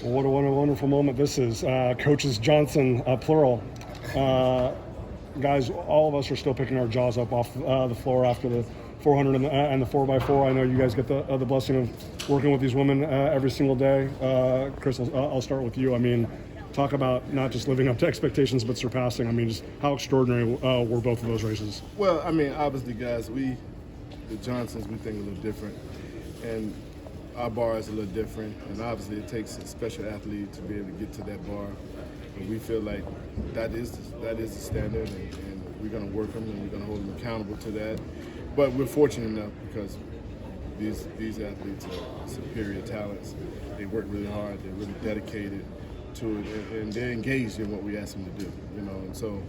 Well, what a wonderful moment this is. Coaches Johnson, plural. Guys, all of us are still picking our jaws up off the floor after the 400 and the 4x4. I know you guys get the blessing of working with these women every single day. Chris, I'll start with you. I mean, talk about not just living up to expectations, but surpassing. I mean, just how extraordinary were both of those races? Well, I mean, obviously, guys, the Johnsons, we think a little different. And our bar is a little different. And obviously, it takes a special athlete to be able to get to that bar. And we feel like that is the standard, and we're going to work them and we're going to hold them accountable to that. But we're fortunate enough because these athletes are superior talents. They work really hard. They're really dedicated to it, and they're engaged in what we ask them to do. You know, and so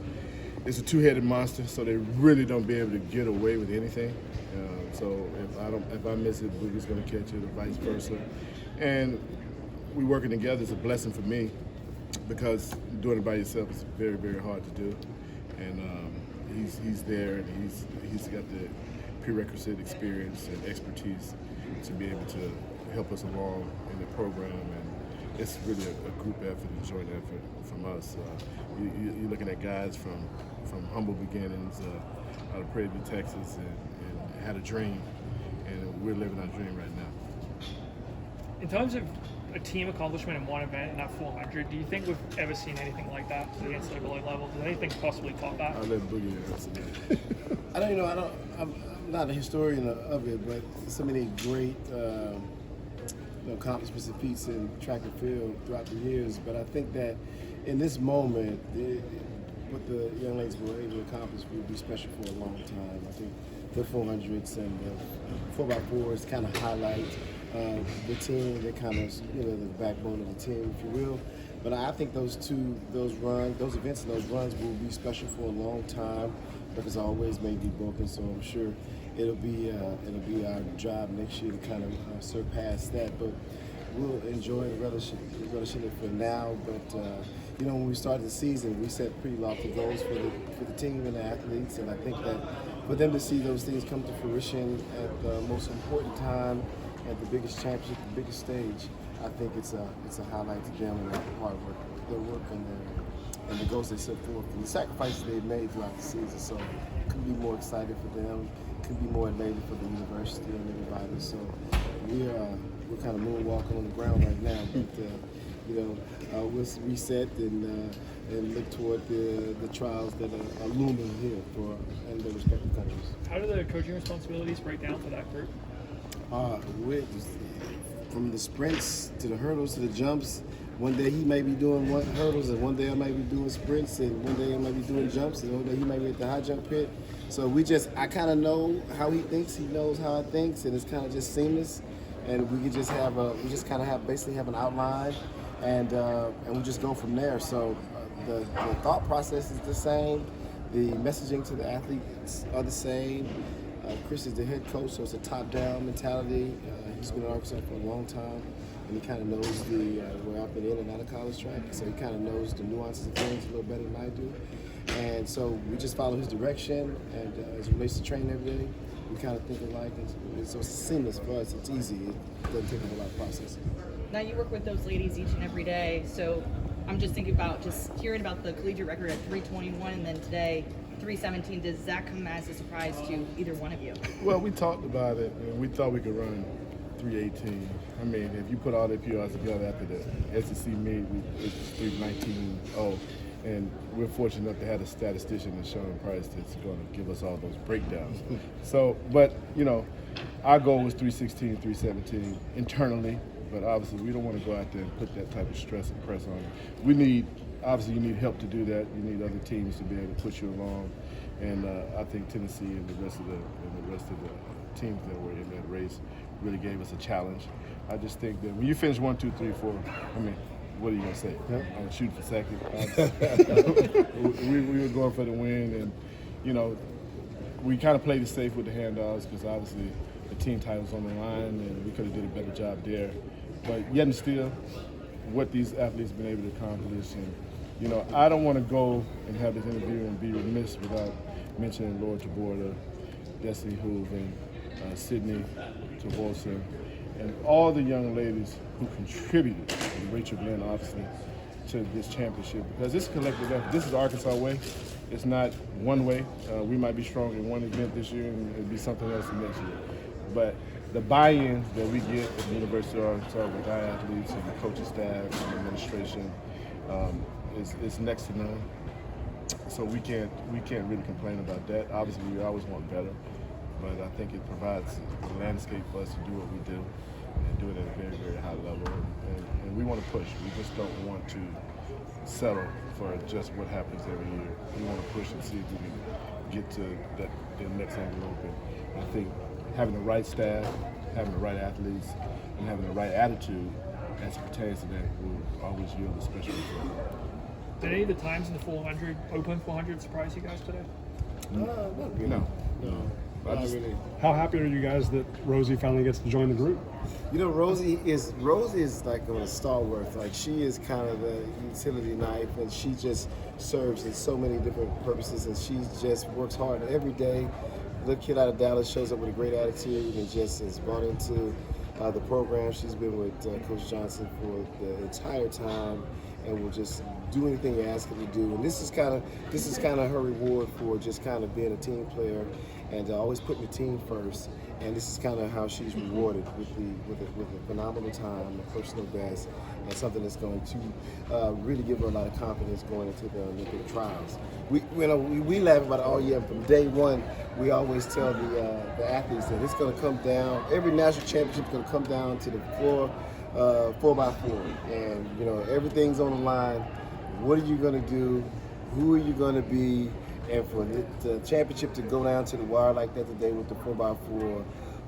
it's a two-headed monster. So they really don't be able to get away with anything. So if I miss it, Boogie's going to catch it, or vice versa. And we working together is a blessing for me, because doing it by yourself is very, very hard to do. And he's there, and he's got the prerequisite experience and expertise to be able to help us along in the program. And it's really a group effort, a joint effort from us. You're looking at guys from humble beginnings out of Prairie View, Texas, and had a dream, and we're living our dream right now. In terms of a team accomplishment in one event in that 400, do you think we've ever seen anything like that at the NCAA level? Does anything possibly top that? I'll let Boogie answer that. I'm not a historian of it, but so many great accomplishments and feats in track and field throughout the years. But I think that in this moment, what the young ladies were able to accomplish will be special for a long time. I think the 400s and the 4x4s kind of highlight the team. They kind of, the backbone of the team, if you will. But I think those events and those runs will be special for a long time. Records always may be broken, so I'm sure it'll be our job next year to kind of surpass that. But we'll enjoy the relishing it for now. But when we started the season, we set pretty lofty goals for the team and the athletes, and I think that for them to see those things come to fruition at the most important time, at the biggest championship, the biggest stage, I think it's a highlight to them and their hard work, their work and the goals they set forth, and the sacrifices they've made throughout the season. So couldn't be more excited for them, couldn't be more elated for the university and everybody. So we're kind of moonwalking on the ground right now, but we'll reset and look toward the trials that are looming here in their respective countries. How do the coaching responsibilities break down for that group? From the sprints to the hurdles to the jumps. One day he may be doing hurdles, and one day I might be doing sprints, and one day I might be doing jumps, and one day he might be at the high jump pit. So I kind of know how he thinks, he knows how I think, and it's kind of just seamless. And we just basically have an outline, and we just go from there. So the thought process is the same, the messaging to the athletes are the same. Chris is the head coach, so it's a top-down mentality. He's been in Arkansas for a long time, and he kind of knows where I've been in and out of college track, so he kind of knows the nuances of things a little better than I do. And so we just follow his direction, and as it relates to training every day, we kind of think alike, and so it's seamless for us. It's easy. It doesn't take a whole lot of processing. Now you work with those ladies each and every day, so I'm just thinking about hearing about the collegiate record at 3:21, and then today 3:17. Does that come as a surprise to either one of you? Well, we talked about it, and we thought we could run 3:18. I mean, if you put all the PRs together after the SEC meet, it's 3:19. And we're fortunate enough to have a statistician, Sean Price, that's going to give us all those breakdowns. So, but, our goal was 3:16, 3:17 internally, but obviously we don't want to go out there and put that type of stress and press on it. Obviously you need help to do that. You need other teams to be able to push you along. And I think Tennessee and the rest of the teams that were in that race really gave us a challenge. I just think that when you finish 1, 2, 3, 4, what are you going to say? Yep. I'm shooting for second. we were going for the win, and, we kind of played it safe with the handoffs because obviously the team title's on the line, and we could have did a better job there. But yet and still, what these athletes have been able to accomplish. And, I don't want to go and have this interview and be remiss without mentioning Laura Taborda, Destiny Hooven, Sydney Travolta, and all the young ladies who contributed, and Rachel Glenn obviously, to this championship, because this is collective effort. This is the Arkansas way. It's not one way. We might be strong in one event this year and it'll be something else the next year. But the buy-in that we get at the University of Arkansas with our athletes and the coaching staff and the administration is next to none. So we can't really complain about that. Obviously, we always want better, but I think it provides the landscape for us to do what we do and do it at a very, very high level. And we want to push. We just don't want to settle for just what happens every year. We want to push and see if we can get to the next level a little bit. And I think having the right staff, having the right athletes, and having the right attitude as it pertains to that will always yield a special result. Did any of the times in the 400, open 400, surprise you guys today? Not really. No. Not really. How happy are you guys that Rosie finally gets to join the group? You know, Rosie is like a stalwart. Like, she is kind of the utility knife, and she just serves in so many different purposes, and she just works hard every day. Little kid out of Dallas shows up with a great attitude and just is brought into the program. She's been with Coach Johnson for the entire time, and will just do anything you ask her to do. And this is kind of her reward for just kind of being a team player and always putting the team first. And this is kind of how she's rewarded with a phenomenal time, a personal best, and something that's going to really give her a lot of confidence going into the Olympic trials. We laugh about it all year. From day one, we always tell the athletes that it's going to come down. Every national championship is going to come down to the 4x4, and everything's on the line. What are you going to do? Who are you going to be? And for the championship to go down to the wire like that today with the 4x4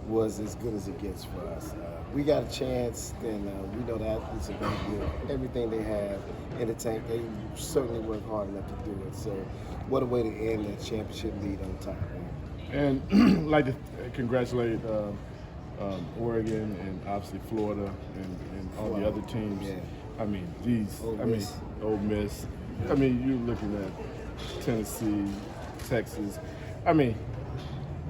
was as good as it gets for us. We got a chance, and we know the athletes are going to give everything they have in the tank. They certainly work hard enough to do it. So what a way to end that championship lead on top. And I'd like to congratulate Oregon and obviously Florida and all the other teams. Yeah. I mean, Ole Miss. I mean, you're looking at Tennessee, Texas. I mean,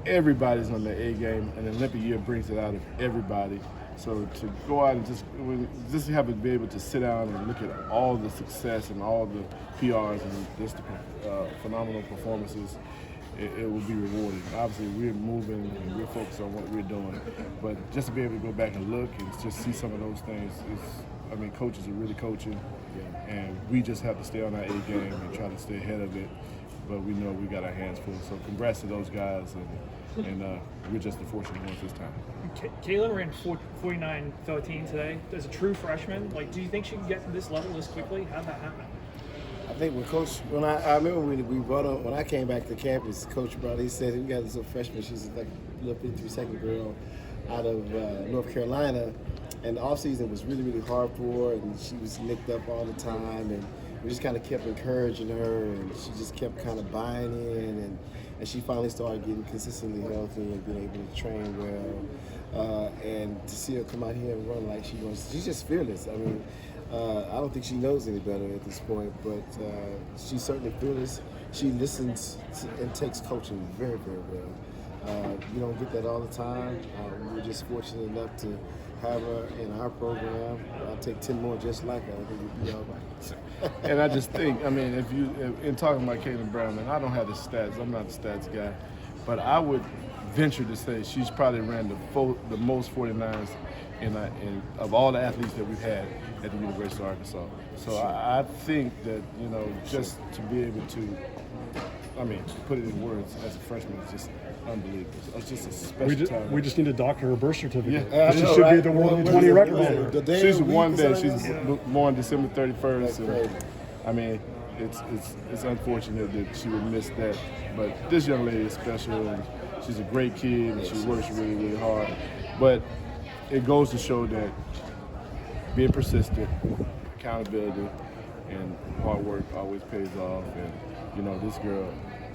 everybody's on their A game, and the Olympic year brings it out of everybody. So to go out and just have to be able to sit down and look at all the success and all the PRs and just the phenomenal performances, it will be rewarding. Obviously, we're moving and we're focused on what we're doing, but just to be able to go back and look and just see some of those things coaches are really coaching, and we just have to stay on our A game and try to stay ahead of it. But we know we got our hands full. So congrats to those guys, and we're just the fortunate ones this time. Kaylin ran 49.13 today. As a true freshman, do you think she can get to this level this quickly? How'd that happen? I think when I remember we brought on, when I came back to campus, Coach brought, he said we got this little freshman. She's like a little 53-second girl out of North Carolina. And the offseason was really, really hard for her, and she was nicked up all the time, and we just kind of kept encouraging her, and she just kept kind of buying in, and she finally started getting consistently healthy and being able to train well. And to see her come out here and run like she wants, she's just fearless. I mean, I don't think she knows any better at this point, but she's certainly fearless. She listens and takes coaching very, very well. You don't get that all the time. We're just fortunate enough to have her in our program. I'll take 10 more just like her. I think we'll be all right. And I just think, if in talking about Kaylin Brown, and I don't have the stats, I'm not a stats guy, but I would venture to say she's probably ran the most 49s of all the athletes that we've had at the University of Arkansas. So I think that, just to be able to, put it in words as a freshman is just unbelievable. It's just a special time. We just need to doctor her birth certificate. Yeah. She should be the World 20 record holder. She's one day. She's born December 31st. And, it's unfortunate that she would miss that. But this young lady is special, and she's a great kid, and she works really, really hard. But it goes to show that being persistent, accountability, and hard work always pays off. And this girl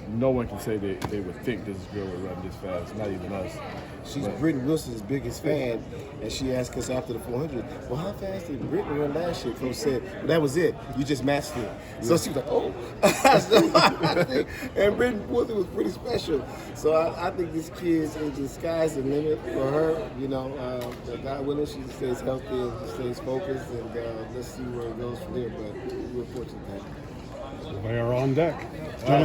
no one can say they would think this girl would run this fast, not even us. She's Brittany Wilson's biggest fan, and she asked us after the 400, well, how fast did Brittany run last year? Coach said, well, that was it. You just matched it. So she was like, oh. And Brittany Wilson was pretty special. So I think this kid, the sky's the limit for her. You know, God willing, she stays healthy and stays focused, and let's see where it goes from there. But we're fortunate. They are on deck. Gentlemen.